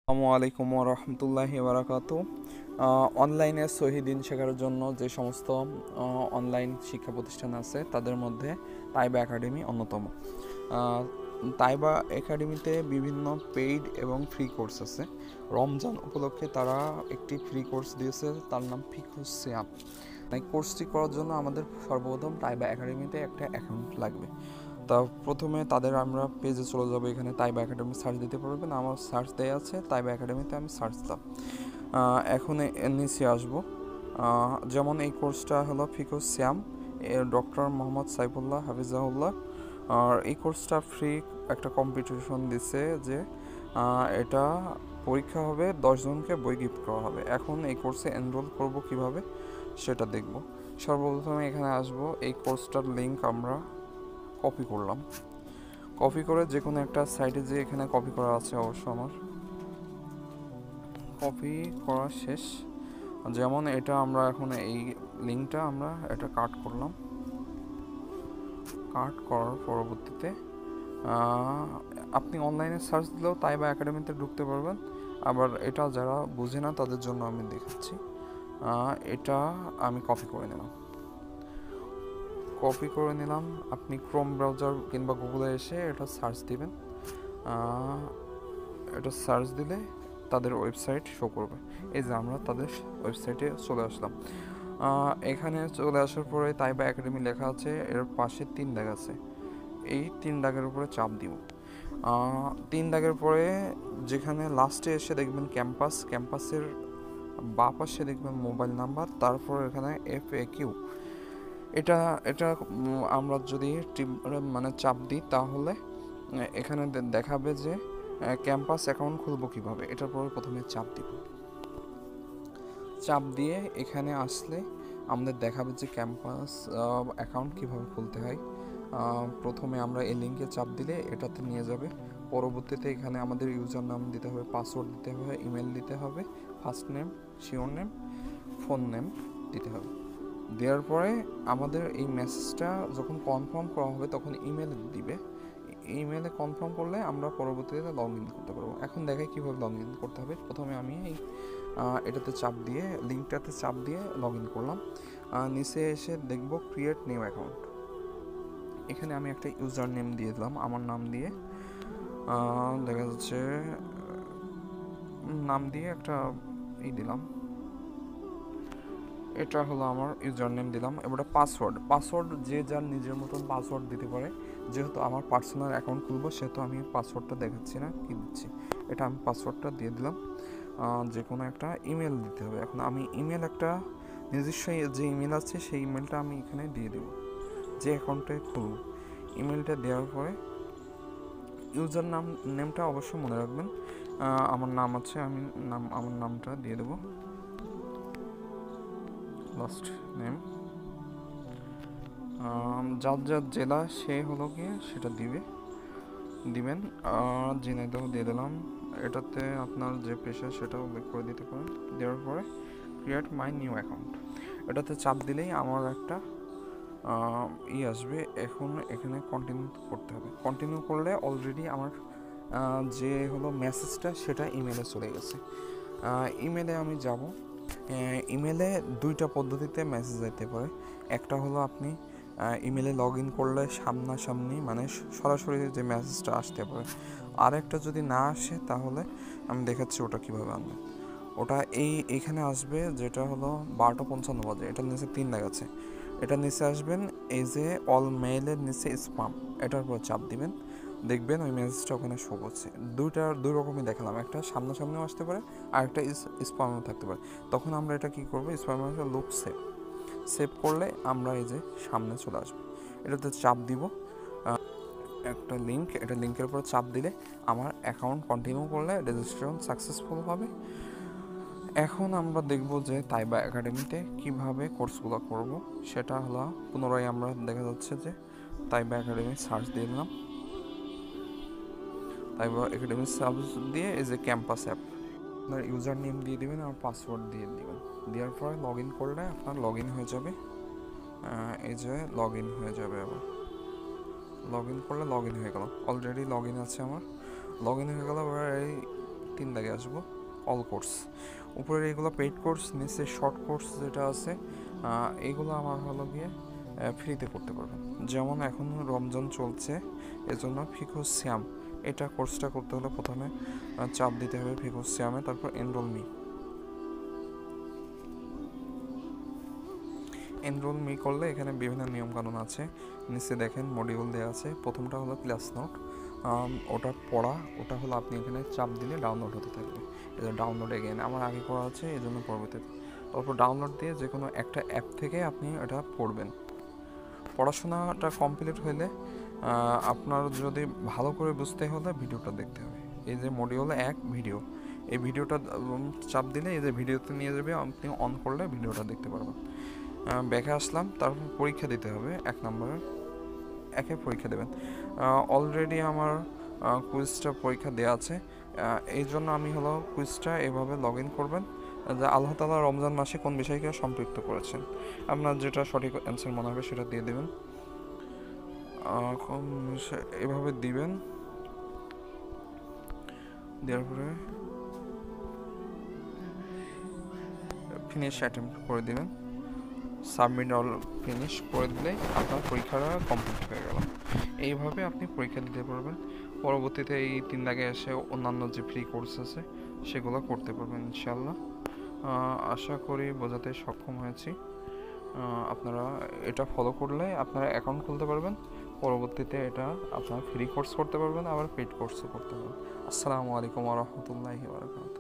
আসসালামু আলাইকুম ওয়া রাহমাতুল্লাহি ওয়া বারাকাতুহু। অনলাইনে সহিহ দিন শেখার জন্য যে সমস্ত অনলাইন শিক্ষা প্রতিষ্ঠান আছে তাদের মধ্যে তাইবা একাডেমি অন্যতম। তাইবা একাডেমিতে বিভিন্ন পেইড এবং ফ্রি কোর্স আছে। রমজান উপলক্ষে তারা একটি ফ্রি কোর্স দিয়েছে, তার নাম ফিকহুস সিয়াম। এই কোর্সটি করার জন্য আমাদের সর্বপ্রথম তাইবা একাডেমিতে একটা অ্যাকাউন্ট লাগবে। তা প্রথমে তাদের আমরা পেজে চলে যাবো, এখানে তাইবা একাডেমি সার্চ দিতে পারবেন। আমার সার্চ দেওয়া আছে তাইবা একাডেমিতে, আমি সার্চ দিলাম। এখন এর নিচে আসবো। যেমন এই কোর্সটা হলো ফিকহুস সিয়াম, ডক্টর মোহাম্মদ সাইফুল্লাহ হাফিজাহুল্লাহ। আর এই কোর্সটা ফ্রি একটা কম্পিটিশন দিছে যে এটা পরীক্ষা হবে, 10 জনকে বই গিফট করা হবে। এখন এই কোর্সে এনরোল করব কিভাবে সেটা দেখব। সর্বপ্রথমে এখানে আসবো, এই কোর্সটার লিঙ্ক আমরা কপি করলাম। কপি করে যে কোনো একটা সাইটে, যে এখানে কপি করা আছে অবশ্য আমার কপি করা শেষ। যেমন এটা আমরা এখন এই লিঙ্কটা আমরা এটা কাট করলাম। কাট করার পরবর্তীতে আপনি অনলাইনে সার্চ দিলেও তাইবা একাডেমিতে ঢুকতে পারবেন। আবার এটা যারা বুঝে না তাদের জন্য আমি দেখাচ্ছি। এটা আমি কপি করে নিলাম। আপনি ক্রোম ব্রাউজার কিংবা গুগলে এসে এটা সার্চ দিবেন। এটা সার্চ দিলে তাদের ওয়েবসাইট শো করবে। এই যে আমরা তাদের ওয়েবসাইটে চলে আসলাম। এখানে চলে আসার পরে তাইবা একাডেমি লেখা আছে, এর পাশে 3 দাগ আছে। এই 3 দাগের উপরে চাপ দিব। 3 দাগের পরে যেখানে লাস্টে এসে দেখবেন ক্যাম্পাসের বাঁ পাশে দেখবেন মোবাইল নাম্বার, তারপর এখানে FAQ। এটা এটা আমরা যদি মানে চাপ দিই তাহলে এখানে দেখাবে যে ক্যাম্পাস অ্যাকাউন্ট খুলবো কিভাবে। এটার পরে প্রথমে চাপ দিব। চাপ দিয়ে এখানে আসলে আমাদের দেখাবে যে ক্যাম্পাস অ্যাকাউন্ট কিভাবে খুলতে হয়। প্রথমে আমরা এই লিঙ্কে চাপ দিলে এটাতে নিয়ে যাবে। পরবর্তীতে এখানে আমাদের ইউজার নাম দিতে হবে, পাসওয়ার্ড দিতে হবে, ইমেল দিতে হবে, first name, sure name, phone name দিতে হবে। দেওয়ার পরে আমাদের এই মেসেজটা যখন কনফার্ম করা হবে তখন ইমেল দিবে। ইমেলে কনফার্ম করলে আমরা পরবর্তীতে লগ ইন করতে পারবো। এখন দেখাই কীভাবে লগ ইন করতে হবে। প্রথমে আমি এটাতে চাপ দিয়ে, লিঙ্কটাতে চাপ দিয়ে লগ ইন করলাম। নিচে এসে দেখব ক্রিয়েট নিউ অ্যাকাউন্ট। এখানে আমি একটা ইউজার নেম দিয়ে দিলাম, আমার নাম দিয়ে। দেখা যাচ্ছে নাম দিয়ে একটা দিলাম। এটা হলো আমার ইউজার নেম দিলাম। এবারে পাসওয়ার্ড যে যার নিজের মতন পাসওয়ার্ড দিতে পারে। যেহেতু আমার পার্সোনাল অ্যাকাউন্ট খুলবো সেহেতু আমি পাসওয়ার্ডটা দেখাচ্ছি না, কি দিচ্ছি। এটা আমি পাসওয়ার্ডটা দিয়ে দিলাম। যে কোনো একটা ইমেল দিতে হবে। এখন আমি ইমেল একটা নিজস্ব যে ইমেল আছে সেই ইমেলটা আমি এখানে দিয়ে দেবো, যে অ্যাকাউন্টে খুলব। ইমেলটা দেওয়ার পরে ইউজার নেমটা অবশ্যই মনে রাখবেন। আমার নাম আছে, আমার নামটা দিয়ে দেবো, লাস্ট নেম। যার জেলা সে হলো গিয়ে সেটা দিবেন। ঝিনাইদহ দিয়ে দিলাম। এটাতে আপনার যে পেশা সেটাও উল্লেখ করে দিতে পারেন। দেওয়ার পরে ক্রিয়েট মাই নিউ অ্যাকাউন্ট, এটাতে চাপ দিলেই আমার একটা আসবে। এখন এখানে কন্টিনিউ করতে হবে। কন্টিনিউ করলে অলরেডি আমার যে হলো মেসেজটা সেটা ইমেলে চলে গেছে। ইমেলে আমি যাব। ইমেলে 2টা পদ্ধতিতে মেসেজ যেতে পারে। একটা হলো আপনি ইমেলে লগ ইন করলে সামনাসামনি মানে সরাসরি যে মেসেজটা আসতে পারে। আর একটা যদি না আসে তাহলে আমি দেখাচ্ছি ওটা কীভাবে আনবে। ওটা এইখানে আসবে, যেটা হলো 12:55 বাজে। এটার নিচে 3 দাগ আছে। এটার নিচে আসবেন, এই যে অল মেইলের নিচে স্পাম, এটার উপর চাপ দিবেন। দেখবেন ওই মেসেজটা ওখানে শো করছে। দুই রকমই দেখালাম, একটা সামনাসামনিও আসতে পারে আর একটা স্পামেও থাকতে পারে। তখন আমরা এটা কী করবো, স্পামের লুক সেভ করলে আমরা এই যে সামনে চলে আসবো। এটাতে চাপ দিব, একটা লিঙ্ক, এটা লিঙ্কের উপর চাপ দিলে আমার অ্যাকাউন্ট কন্টিনিউ করলে রেজিস্ট্রেশন সাকসেসফুল হবে। এখন আমরা দেখব যে তাইবা একাডেমিতে কিভাবে কোর্সগুলো করব। সেটা হলো পুনরায় আমরা দেখা যাচ্ছে যে তাইবা একাডেমি সার্চ দিয়ে দিলাম। তাইবা একাডেমি সার্চ দিয়ে এই যে ক্যাম্পাস অ্যাপ, আপনার ইউজার নেম দিয়ে দেবেন আর পাসওয়ার্ড দিয়ে দেবেন। দেওয়ার পরে লগ ইন করলে আপনার লগ ইন হয়ে যাবে। এই যে লগ ইন হয়ে যাবে। আবার লগ ইন করলে লগ ইন হয়ে গেল, অলরেডি লগ ইন আছে আমার। লগ ইন হয়ে গেল। এবার এই 3 দাগে আসবো, অল কোর্স। উপরের এগুলো পেইড কোর্স, নিচে শর্ট কোর্স যেটা আছে এগুলো আমার হলো গিয়ে ফ্রিতে করতে পারবেন। যেমন এখন রমজান চলছে, এজন্য ফিকুস সিয়াম এটা কোর্সটা করতে হলে প্রথমে চাপ দিতে হবে ফিকুস সিয়ামে, তারপর এনরোল মি করলে এখানে বিভিন্ন নিয়মকানুন আছে। নিচে দেখেন মডিউল দেওয়া আছে। প্রথমটা হলো ক্লাস নোট, ওটা পড়া, ওটা হলো আপনি এখানে চাপ দিলে ডাউনলোড হতে থাকবে। এটা ডাউনলোড এগেন আমার আগে করা আছে, এই জন্য পরবর্তীতে তারপর ডাউনলোড দিয়ে যে কোনো একটা অ্যাপ থেকে আপনি এটা পড়বেন। পড়াশোনাটা কমপ্লিট হইলে আপনার যদি ভালো করে বুঝতে হলে ভিডিওটা দেখতে হবে। এই যে মডিউল 1 ভিডিও, এই ভিডিওটা চাপ দিলে এই যে ভিডিওতে নিয়ে যাবে, আপনি অন করলে ভিডিওটা দেখতে পারবেন। ব্যাকে আসলাম, তারপর পরীক্ষা দিতে হবে। 1 নম্বরের একে পরীক্ষা দেবেন। অলরেডি আমার কুইজটা পরীক্ষা দেওয়া আছে, এই জন্য আমি হলো কুইজটা এভাবে লগ ইন করবেন যে আল্লাহ তাআলা রমজান মাসে কোন বিষয়কে সম্পৃক্ত করেছেন। আপনার যেটা সঠিক অ্যান্সার মনে হবে সেটা দিয়ে দেবেন। এভাবে দিবেন, দেওয়ার পরে ফিনিশ অ্যাটেম্প্ট করে দিবেন। সাবমিট অল ফিনিশ করে দিলেই আপনার পরীক্ষাটা কমপ্লিট হয়ে গেল। এইভাবে আপনি পরীক্ষা দিতে পারবেন। পরবর্তীতে এই 3 দাগে এসে অন্যান্য যে ফ্রি কোর্স আছে সেগুলো করতে পারবেন ইনশাআল্লাহ। আশা করি বোঝাতে সক্ষম হয়েছি। আপনারা এটা ফলো করলে আপনারা অ্যাকাউন্ট খুলতে পারবেন। পরবর্তীতে এটা আপনারা ফ্রি কোর্স করতে পারবেন, আবার পেইড কোর্সও করতে পারবেন। আসসালামু আলাইকুম ওয়া রাহমাতুল্লাহি ওয়া বারাকাতুহু।